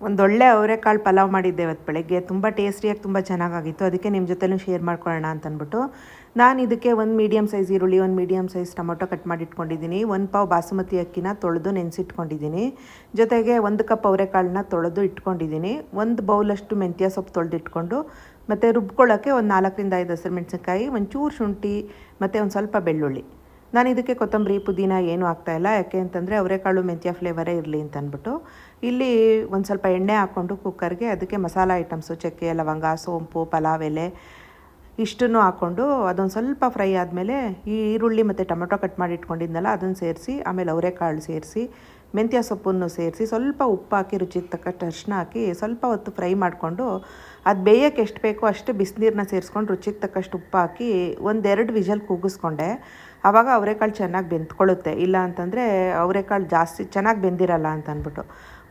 ಒಂದೊಳ್ಳೆ ಅವರೆಕಾಳು ಪಲಾವ್ ಮಾಡಿದ್ದೆ ಇವತ್ತು ಬೆಳಗ್ಗೆ. ತುಂಬ ಟೇಸ್ಟಿಯಾಗಿ ತುಂಬ ಚೆನ್ನಾಗಾಗಿತ್ತು. ಅದಕ್ಕೆ ನಿಮ್ಮ ಜೊತೆಲೂ ಶೇರ್ ಮಾಡ್ಕೊಳ್ಳೋಣ ಅಂತಂದ್ಬಿಟ್ಟು ನಾನು ಇದಕ್ಕೆ ಒಂದು ಮೀಡಿಯಮ್ ಸೈಜ್ ಈರುಳ್ಳಿ, ಒಂದು ಮೀಡಿಯಮ್ ಸೈಜ್ ಟೊಮೊಟೊ ಕಟ್ ಮಾಡಿ ಇಟ್ಕೊಂಡಿದ್ದೀನಿ. 1 ಪಾವ್ ಬಾಸುಮತಿ ಅಕ್ಕಿನ ತೊಳೆದು ನೆನೆಸಿಟ್ಕೊಂಡಿದ್ದೀನಿ. ಜೊತೆಗೆ 1 ಕಪ್ ಅವರೆಕಾಳನ್ನ ತೊಳೆದು ಇಟ್ಕೊಂಡಿದ್ದೀನಿ. 1 ಬೌಲಷ್ಟು ಮೆಂತ್ಯ ಸೊಪ್ಪು ತೊಳೆದಿಟ್ಕೊಂಡು ಮತ್ತು ರುಬ್ಕೊಳ್ಳೋಕ್ಕೆ ಒಂದು 4ರಿಂದ 5 ಹಸಿಮೆಣಸಿನ್ಕಾಯಿ, ಒಂಚೂರು ಶುಂಠಿ ಮತ್ತು ಒಂದು ಸ್ವಲ್ಪ ಬೆಳ್ಳುಳ್ಳಿ. ನಾನು ಇದಕ್ಕೆ ಕೊತ್ತಂಬರಿ ಪುದೀನ ಏನೂ ಹಾಕ್ತಾಯಿಲ್ಲ. ಯಾಕೆ ಅಂತಂದರೆ ಅವರೆಕಾಳು ಮೆಂತ್ಯ ಫ್ಲೇವರೇ ಇರಲಿ ಅಂತ ಅಂದ್ಬಿಟ್ಟು. ಇಲ್ಲಿ ಒಂದು ಸ್ವಲ್ಪ ಎಣ್ಣೆ ಹಾಕ್ಕೊಂಡು ಕುಕ್ಕರ್ಗೆ ಅದಕ್ಕೆ ಮಸಾಲ ಐಟಮ್ಸು ಚಕ್ಕೆ, ಲವಂಗ, ಸೋಂಪು, ಪಲಾವ್ ಎಲೆ ಇಷ್ಟನ್ನು ಹಾಕ್ಕೊಂಡು ಅದೊಂದು ಸ್ವಲ್ಪ ಫ್ರೈ ಆದಮೇಲೆ ಈ ಈರುಳ್ಳಿ ಮತ್ತು ಟೊಮೊಟೊ ಕಟ್ ಮಾಡಿ ಇಟ್ಕೊಂಡಿದ್ನಲ್ಲ ಅದನ್ನು ಸೇರಿಸಿ, ಆಮೇಲೆ ಅವರೆಕಾಳು ಸೇರಿಸಿ, ಮೆಂತ್ಯ ಸೊಪ್ಪನ್ನು ಸೇರಿಸಿ, ಸ್ವಲ್ಪ ಉಪ್ಪು ಹಾಕಿ ರುಚಿಗೆ ತಕ್ಕಷ್ಟು ಅರಿಶಿನ ಹಾಕಿ ಸ್ವಲ್ಪ ಹೊತ್ತು ಫ್ರೈ ಮಾಡಿಕೊಂಡು ಅದು ಬೇಯೋಕ್ಕೆ ಎಷ್ಟು ಬೇಕೋ ಅಷ್ಟು ಬಿಸಿನೀರನ್ನ ಸೇರಿಸ್ಕೊಂಡು ರುಚಿಗೆ ತಕ್ಕಷ್ಟು ಉಪ್ಪು ಹಾಕಿ 1-2 ವಿಷಲ್ ಕೂಗಿಸ್ಕೊಂಡೆ. ಆವಾಗ ಅವರೆಕಾಳು ಚೆನ್ನಾಗಿ ಬೆಂದ್ಕೊಳ್ಳುತ್ತೆ. ಇಲ್ಲ ಅಂತಂದರೆ ಅವರೆಕಾಳು ಜಾಸ್ತಿ ಚೆನ್ನಾಗಿ ಬೆಂದಿರಲ್ಲ ಅಂತ ಅಂದ್ಬಿಟ್ಟು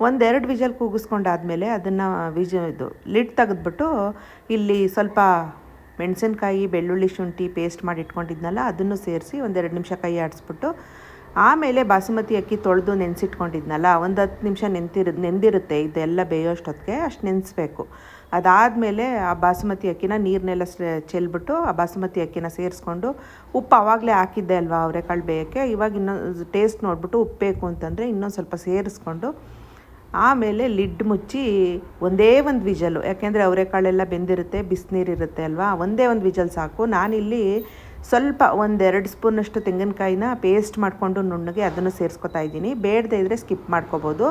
1-2 ವಿಷಲ್ ಕೂಗಿಸ್ಕೊಂಡಾದಮೇಲೆ ಅದನ್ನು ಲಿಡ್ ತೆಗೆದ್ಬಿಟ್ಟು ಇಲ್ಲಿ ಸ್ವಲ್ಪ ಮೆಣಸಿನ್ಕಾಯಿ, ಬೆಳ್ಳುಳ್ಳಿ, ಶುಂಠಿ ಪೇಸ್ಟ್ ಮಾಡಿ ಇಟ್ಕೊಂಡಿದ್ನಲ್ಲ ಅದನ್ನು ಸೇರಿಸಿ 1-2 ನಿಮಿಷ ಕೈ ಆಡಿಸ್ಬಿಟ್ಟು ಆಮೇಲೆ ಬಾಸುಮತಿ ಅಕ್ಕಿ ತೊಳೆದು ನೆನೆಸಿಟ್ಕೊಂಡಿದ್ನಲ್ಲ ಒಂದು 10 ನಿಮಿಷ ನೆಂದಿರುತ್ತೆ. ಇದೆಲ್ಲ ಬೇಯೋಷ್ಟೊತ್ತಿಗೆ ಅಷ್ಟು ನೆನೆಸ್ಬೇಕು. ಅದಾದಮೇಲೆ ಆ ಬಾಸುಮತಿ ಅಕ್ಕಿನ ನೀರನ್ನೆಲ್ಲ ಚೆಲ್ಬಿಟ್ಟು ಆ ಬಾಸುಮತಿ ಅಕ್ಕಿನ ಸೇರಿಸ್ಕೊಂಡು ಉಪ್ಪು ಆವಾಗಲೇ ಹಾಕಿದ್ದೆ ಅಲ್ವಾ ಅವರೆಕಾಳು ಬೇಯೋಕ್ಕೆ. ಇವಾಗ ಇನ್ನೊಂದು ಟೇಸ್ಟ್ ನೋಡಿಬಿಟ್ಟು ಉಪ್ಪು ಬೇಕು ಅಂತಂದರೆ ಇನ್ನೊಂದು ಸ್ವಲ್ಪ ಸೇರಿಸ್ಕೊಂಡು ಆಮೇಲೆ ಲಿಡ್ ಮುಚ್ಚಿ ಒಂದೇ ಒಂದು ವಿಜಲು, ಯಾಕೆಂದರೆ ಅವರೆಕಾಳೆಲ್ಲ ಬೆಂದಿರುತ್ತೆ, ಬಿಸಿನೀರಿರುತ್ತೆ ಅಲ್ವಾ, ಒಂದೇ ಒಂದು ವಿಜಲ್ ಸಾಕು. ನಾನಿಲ್ಲಿ ಸ್ವಲ್ಪ 1-2 ಸ್ಪೂನಷ್ಟು ತೆಂಗಿನಕಾಯಿನ ಪೇಸ್ಟ್ ಮಾಡಿಕೊಂಡು ನುಣ್ಣಗೆ ಅದನ್ನು ಸೇರಿಸ್ಕೊತಾ ಇದ್ದೀನಿ. ಬೇಡದೇ ಇದ್ದರೆ ಸ್ಕಿಪ್ ಮಾಡ್ಕೋಬೋದು.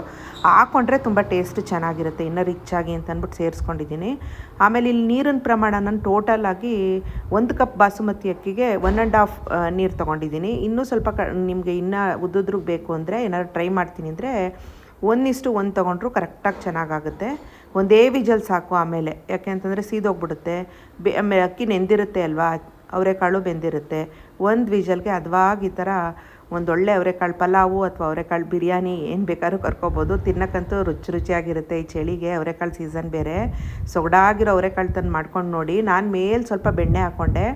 ಹಾಕ್ಕೊಂಡ್ರೆ ತುಂಬ ಟೇಸ್ಟ್ ಚೆನ್ನಾಗಿರುತ್ತೆ, ಇನ್ನೂ ರಿಚ್ಚಾಗಿ ಅಂತ ಅಂದ್ಬಿಟ್ಟು ಸೇರಿಸ್ಕೊಂಡಿದ್ದೀನಿ. ಆಮೇಲೆ ಇಲ್ಲಿ ನೀರಿನ ಪ್ರಮಾಣ ನಾನು ಟೋಟಲಾಗಿ 1 ಕಪ್ ಬಾಸುಮತಿ ಅಕ್ಕಿಗೆ 1.5 ನೀರು ತೊಗೊಂಡಿದ್ದೀನಿ. ಇನ್ನೂ ಸ್ವಲ್ಪ ನಿಮಗೆ ಇನ್ನೂ ಉದ್ದುದ್ರಿಗೆ ಬೇಕು ಅಂದರೆ ಏನಾದ್ರು ಟ್ರೈ ಮಾಡ್ತೀನಿ ಅಂದರೆ 1:1 ತೊಗೊಂಡ್ರು ಕರೆಕ್ಟಾಗಿ ಚೆನ್ನಾಗಾಗುತ್ತೆ. ಒಂದೇ ವಿಜಲ್ ಸಾಕು. ಆಮೇಲೆ ಯಾಕೆ ಅಂತಂದರೆ ಸೀದೋಗ್ಬಿಡುತ್ತೆ. ಆಮೇಲೆ ಅಕ್ಕಿ ನೆಂದಿರುತ್ತೆ ಅಲ್ವಾ, ಅವರೆಕಾಳು ಬೆಂದಿರುತ್ತೆ. 1 ವಿಜಲ್ಗೆ ಹದವಾಗಿ ಈ ಥರ ಒಂದೊಳ್ಳೆ ಅವರೆಕಾಳು ಪಲಾವು ಅಥವಾ ಅವರೆಕಾಳು ಬಿರಿಯಾನಿ ಏನು ಬೇಕಾದ್ರೂ ಕರ್ಕೊಬೋದು. ತಿನ್ನೋಕ್ಕಂತೂ ರುಚಿಯಾಗಿರುತ್ತೆ. ಈ ಚಳಿಗೆ ಅವರೆಕಾಳು ಸೀಸನ್ ಬೇರೆ. ಸೊಗಡಾಗಿರೋ ಅವರೆಕಾಳು ತಂದು ಮಾಡ್ಕೊಂಡು ನೋಡಿ. ನಾನು ಮೇಲೆ ಸ್ವಲ್ಪ ಬೆಣ್ಣೆ ಹಾಕ್ಕೊಂಡೆ,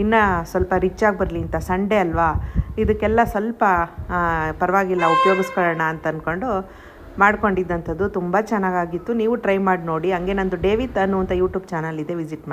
ಇನ್ನು ಸ್ವಲ್ಪ ರಿಚ್ಚಾಗಿ ಬರಲಿ ಅಂತ. ಸಂಡೇ ಅಲ್ವಾ, ಇದಕ್ಕೆಲ್ಲ ಸ್ವಲ್ಪ ಪರವಾಗಿಲ್ಲ ಉಪಯೋಗಿಸ್ಕೊಳ್ಳೋಣ ಅಂತ ಅಂದ್ಕೊಂಡು ಮಾಡ್ಕೊಂಡಿದ್ದಂಥದ್ದು. ತುಂಬ ಚೆನ್ನಾಗಾಗಿತ್ತು. ನೀವು ಟ್ರೈ ಮಾಡಿ ನೋಡಿ. ಹಂಗೆ ನಂದು ಡೇವಿತ್ ಅನ್ನುವಂಥ ಯೂಟ್ಯೂಬ್ ಚಾನಲ್ ಇದೆ, ವಿಸಿಟ್ ಮಾಡಿ.